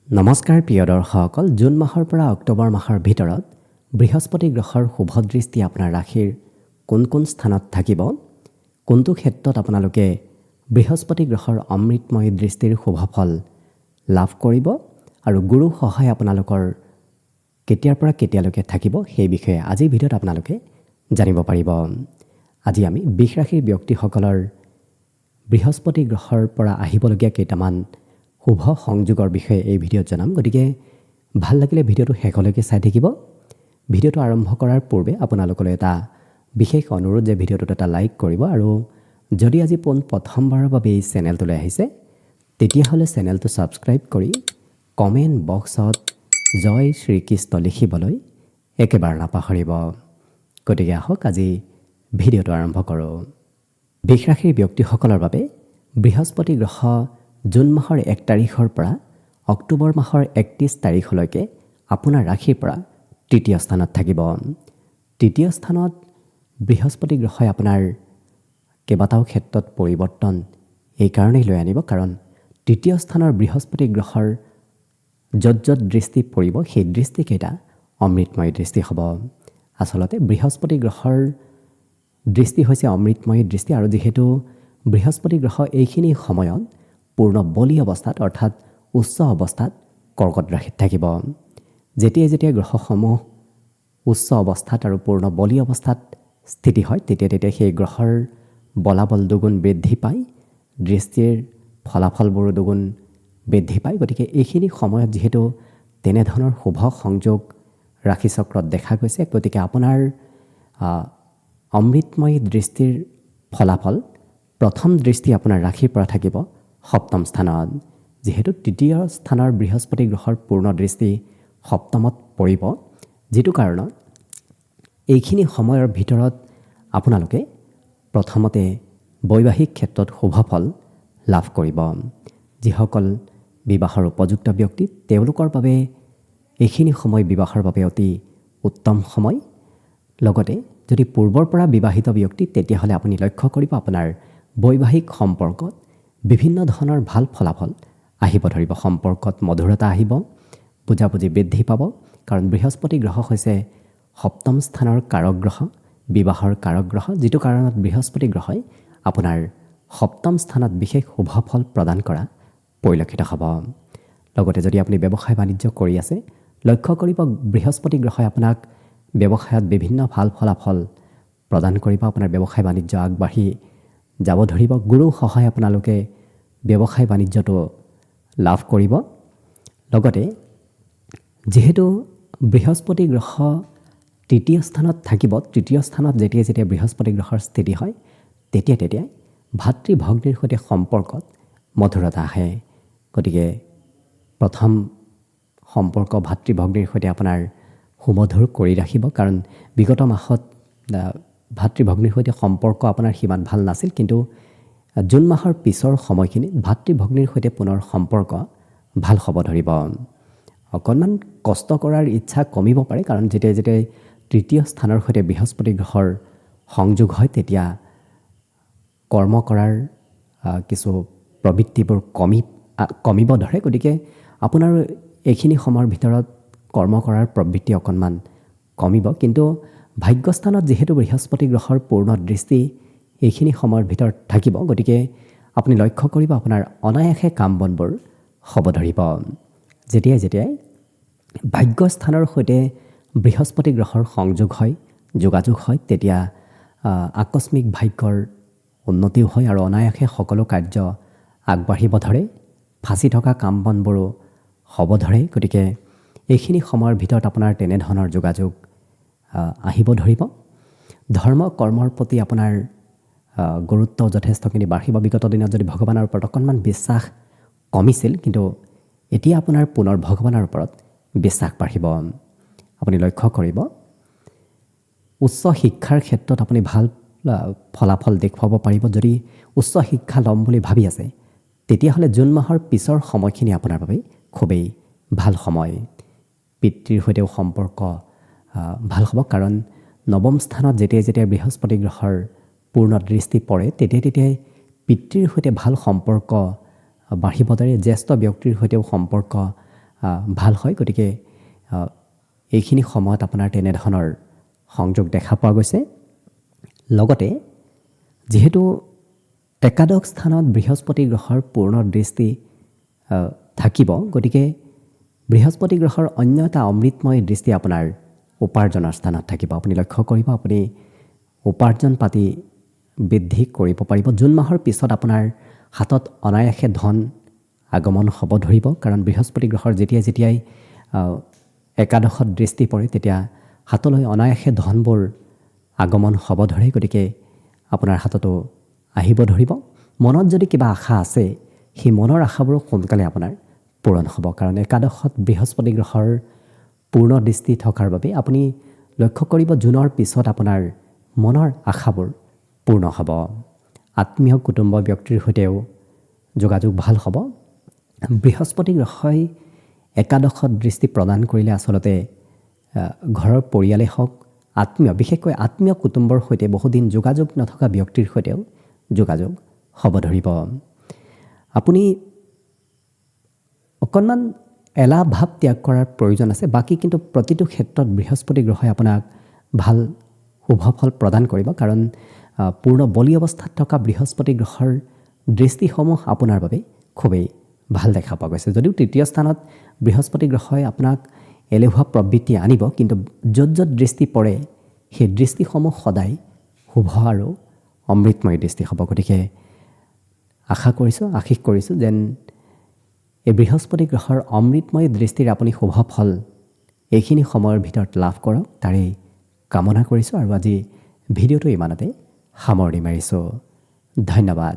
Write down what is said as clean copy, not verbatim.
নমস্কাৰ প্ৰিয় দৰ্শকসকল, জুন মাহৰ পৰা অক্টোবৰ মাহৰ ভিতৰত বৃহস্পতি গ্ৰহৰ শুভ দৃষ্টি আপোনাৰ ৰাশিৰ কোন কোন স্থানত থাকিব, কোনটো ক্ষেত্ৰত আপোনালোকে বৃহস্পতি গ্ৰহৰ অমৃতময় দৃষ্টিৰ শুভফল লাভ কৰিব আৰু গুৰু সহায় আপোনালোকৰ কেতিয়াৰ পৰা কেতিয়ালৈকে থাকিব, সেই বিষয়ে আজিৰ ভিডিঅ'ত আপোনালোকে জানিব পাৰিব। আজি আমি বৃষ ৰাশিৰ ব্যক্তিসকলৰ বৃহস্পতি গ্ৰহৰ পৰা আহিবলগীয়া কেইটামান শুভ সংযোগৰ বিষয়ে এই ভিডিঅ'ত জনাম। গতিকে ভাল লাগিলে ভিডিঅ'টো শেষলৈকে চাই থাকিব। ভিডিঅ'টো আৰম্ভ কৰাৰ পূৰ্বে আপোনালোকলৈ এটা বিশেষ অনুৰোধ যে ভিডিঅ'টোত এটা লাইক কৰিব আৰু যদি আজি প্ৰথমবাৰৰ বাবে এই চেনেলটোলৈ আহিছে তেতিয়াহ'লে চেনেলটো ছাবস্ক্ৰাইব কৰি কমেণ্ট বক্সত জয় শ্ৰীকৃষ্ণ লিখিবলৈ একেবাৰে নাপাহৰিব। গতিকে আহক আজি ভিডিঅ'টো আৰম্ভ কৰোঁ। বৃষ ৰাশিৰ ব্যক্তিসকলৰ বাবে বৃহস্পতি গ্ৰহ জুন মাহৰ 1 তাৰিখৰ পৰা অক্টোবৰ মাহৰ 31 তাৰিখলৈকে আপোনাৰ ৰাশিৰ পৰা তৃতীয় স্থানত থাকিব। তৃতীয় স্থানত বৃহস্পতি গ্ৰহই আপোনাৰ কেইবাটাও ক্ষেত্ৰত পৰিৱৰ্তন এইকাৰণেই লৈ আনিব, কাৰণ তৃতীয় স্থানৰ বৃহস্পতি গ্ৰহৰ য'ত দৃষ্টি পৰিব সেই দৃষ্টিকেইটা অমৃতময় দৃষ্টি হ'ব। আচলতে বৃহস্পতি গ্ৰহৰ দৃষ্টি হৈছে অমৃতময় দৃষ্টি, আৰু যিহেতু বৃহস্পতি গ্ৰহ এইখিনি সময়ত পূৰ্ণ বলি অৱস্থাত অৰ্থাৎ উচ্চ অৱস্থাত কৰ্কট ৰাশিত থাকিব। যেতিয়া গ্ৰহসমূহ উচ্চ অৱস্থাত আৰু পূৰ্ণ বলি অৱস্থাত স্থিতি হয় তেতিয়া সেই গ্ৰহৰ বলাবল দুগুণ বৃদ্ধি পায়, দৃষ্টিৰ ফলাফলবোৰো দুগুণ বৃদ্ধি পায়। গতিকে এইখিনি সময়ত যিহেতু তেনেধৰণৰ শুভ সংযোগ ৰাশিচক্ৰত দেখা গৈছে, গতিকে আপোনাৰ অমৃতময় দৃষ্টিৰ ফলাফল প্ৰথম দৃষ্টি আপোনাৰ ৰাশিৰ পৰা থাকিব সপ্তম স্থানত। যিহেতু তৃতীয় স্থানৰ বৃহস্পতি গ্ৰহৰ পূৰ্ণ দৃষ্টি সপ্তমত পৰিব, যিটো কাৰণত এইখিনি সময়ৰ ভিতৰত আপোনালোকে প্ৰথমতে বৈবাহিক ক্ষেত্ৰত শুভফল লাভ কৰিব। যিসকল বিবাহৰ উপযুক্ত ব্যক্তি তেওঁলোকৰ বাবে এইখিনি সময় বিবাহৰ বাবে অতি উত্তম সময়। লগতে যদি পূৰ্বৰ পৰা বিবাহিত ব্যক্তি তেতিয়াহ'লে আপুনি লক্ষ্য কৰিব আপোনাৰ বৈবাহিক সম্পৰ্কত বিভিন্ন ধৰণৰ ভাল ফলাফল আহিব ধৰিব। সম্পৰ্কত মধুৰতা আহিব, বুজাবুজি বৃদ্ধি পাব, কাৰণ বৃহস্পতি গ্ৰহ হৈছে সপ্তম স্থানৰ কাৰক গ্ৰহ, বিবাহৰ কাৰক গ্ৰহ, যিটো কাৰণত বৃহস্পতি গ্ৰহই আপোনাৰ সপ্তম স্থানত বিশেষ শুভফল প্ৰদান কৰা পৰিলক্ষিত হ'ব। লগতে যদি আপুনি ব্যৱসায় বাণিজ্য কৰি আছে, লক্ষ্য কৰিব বৃহস্পতি গ্ৰহই আপোনাক ব্যৱসায়ত বিভিন্ন ভাল ফলাফল প্ৰদান কৰিব, আপোনাৰ ব্যৱসায় বাণিজ্য আগবাঢ়ি যাব ধৰিব। গুৰু সহায় আপোনালোকে ব্যৱসায় বাণিজ্যটো লাভ কৰিব। লগতে যিহেতু বৃহস্পতি গ্ৰহ তৃতীয় স্থানত থাকিব, তৃতীয় স্থানত যেতিয়া বৃহস্পতি গ্ৰহৰ স্থিতি হয় তেতিয়াই ভাতৃ ভগ্নীৰ সৈতে সম্পৰ্কত মধুৰতা আহে। গতিকে প্ৰথম সম্পৰ্ক ভাতৃ ভগ্নীৰ সৈতে আপোনাৰ সুমধুৰ কৰি ৰাখিব, কাৰণ বিগত মাহত ভাতৃ ভগ্নীৰ সৈতে সম্পৰ্ক আপোনাৰ সিমান ভাল নাছিল, কিন্তু জুন মাহৰ পিছৰ সময়খিনিত ভাতৃ ভগ্নীৰ সৈতে পুনৰ সম্পৰ্ক ভাল হ'ব ধৰিব। অকণমান কষ্ট কৰাৰ ইচ্ছা কমিব পাৰে, কাৰণ যেতিয়া তৃতীয় স্থানৰ সৈতে বৃহস্পতি গ্ৰহৰ সংযোগ হয় তেতিয়া কৰ্ম কৰাৰ কিছু প্ৰবৃত্তিবোৰ কমিব ধৰে। গতিকে আপোনাৰ এইখিনি সময়ৰ ভিতৰত কৰ্ম কৰাৰ প্ৰবৃত্তি অকণমান কমিব, কিন্তু ভাগ্যস্থানত যিহেতু বৃহস্পতি গ্ৰহৰ পূৰ্ণ দৃষ্টি এইখিনি সময়ৰ ভিতৰত থাকিব, গতিকে আপুনি লক্ষ্য কৰিব আপোনাৰ অনায়াসে কাম বনবোৰ হ'ব ধৰিব। যেতিয়াই ভাগ্যস্থানৰ সৈতে বৃহস্পতি গ্ৰহৰ যোগাযোগ হয় তেতিয়া আকস্মিক ভাগ্যৰ উন্নতিও হয় আৰু অনায়াসে সকলো কাৰ্য আগবাঢ়িব ধৰে, ফাঁচি থকা কাম বনবোৰো হ'ব ধৰে। গতিকে এইখিনি সময়ৰ ভিতৰত আপোনাৰ তেনেধৰণৰ যোগাযোগ আহিব ধৰিব। ধৰ্ম কৰ্মৰ প্ৰতি আপোনাৰ গুৰুত্ব যথেষ্টখিনি বাঢ়িব। বিগত দিনত যদি ভগৱানৰ ওপৰত অকণমান বিশ্বাস কমিছিল, কিন্তু এতিয়া আপোনাৰ পুনৰ ভগৱানৰ ওপৰত বিশ্বাস বাঢ়িব। আপুনি লক্ষ্য কৰিব উচ্চ শিক্ষাৰ ক্ষেত্ৰত আপুনি ভাল ফলাফল দেখুৱাব পাৰিব। যদি উচ্চ শিক্ষা ল'ম বুলি ভাবি আছে তেতিয়াহ'লে জুন মাহৰ পিছৰ সময়খিনি আপোনাৰ বাবে খুবেই ভাল সময়। পিতৃৰ সৈতেও সম্পৰ্ক ভাল হ'ব, কাৰণ নৱম স্থানত যেতিয়া বৃহস্পতি গ্ৰহৰ পূৰ্ণ দৃষ্টি পৰে তেতিয়াই পিতৃৰ সৈতে ভাল সম্পৰ্ক বাঢ়িব ধৰে। জ্যেষ্ঠ ব্যক্তিৰ সৈতেও সম্পৰ্ক ভাল হয়। গতিকে এইখিনি সময়ত আপোনাৰ তেনেধৰণৰ সংযোগ দেখা পোৱা গৈছে। লগতে যিহেতু একাদশ স্থানত বৃহস্পতি গ্ৰহৰ পূৰ্ণ দৃষ্টি থাকিব, গতিকে বৃহস্পতি গ্ৰহৰ অন্য এটা অমৃতময় দৃষ্টি আপোনাৰ উপাৰ্জনৰ স্থানত থাকিব। আপুনি লক্ষ্য কৰিব, আপুনি উপাৰ্জন পাতি বৃদ্ধি কৰিব পাৰিব। জুন মাহৰ পিছত আপোনাৰ হাতত অনায়াসে ধন আগমন হ'ব ধৰিব, কাৰণ বৃহস্পতি গ্ৰহৰ যেতিয়াই একাদশত দৃষ্টি পৰে তেতিয়া হাতলৈ অনায়াসে ধনবোৰ আগমন হ'ব ধৰে। গতিকে আপোনাৰ হাততো আহিব ধৰিব। মনত যদি কিবা আশা আছে, সেই মনৰ আশাবোৰো সোনকালে আপোনাৰ পূৰণ হ'ব, কাৰণ একাদশত বৃহস্পতি গ্ৰহৰ পূৰ্ণ দৃষ্টি থকাৰ বাবে আপুনি লক্ষ্য কৰিব জুনৰ পিছত আপোনাৰ মনৰ আশাবোৰ পূৰ্ণ হ'ব। আত্মীয় কুটুম্ব ব্যক্তিৰ সৈতেও যোগাযোগ ভাল হ'ব। বৃহস্পতি গ্ৰহই একাদশত দৃষ্টি প্ৰদান কৰিলে আচলতে ঘৰৰ পৰিয়ালেই হওক, বিশেষকৈ আত্মীয় কুটুম্বৰ সৈতে বহুদিন যোগাযোগ নথকা ব্যক্তিৰ সৈতেও যোগাযোগ হ'ব ধৰিব। আপুনি অকণমান এলাহ ভাৱ ত্যাগ কৰাৰ প্ৰয়োজন আছে। বাকী কিন্তু প্ৰতিটো ক্ষেত্ৰত বৃহস্পতি গ্ৰহই আপোনাক ভাল শুভ ফল প্ৰদান কৰিব, কাৰণ পূৰ্ণ বলি অৱস্থাত থকা বৃহস্পতি গ্ৰহৰ দৃষ্টিসমূহ আপোনাৰ বাবে খুবেই ভাল দেখা পোৱা গৈছে। যদিও তৃতীয় স্থানত বৃহস্পতি গ্ৰহই আপোনাক এলেহুৱা প্ৰবৃত্তি আনিব, কিন্তু য'ত য'ত দৃষ্টি পৰে সেই দৃষ্টিসমূহ সদায় শুভ আৰু অমৃতময় দৃষ্টি হ'ব। গতিকে আশীষ কৰিছোঁ যেন এই বৃহস্পতি গ্ৰহৰ অমৃতময় দৃষ্টিৰ আপুনি শুভ ফল এইখিনি সময়ৰ ভিতৰত লাভ কৰক, তাৰেই কামনা কৰিছোঁ। আৰু আজি ভিডিঅ'টো ইমানতে সামৰণি মাৰিছোঁ। ধন্যবাদ।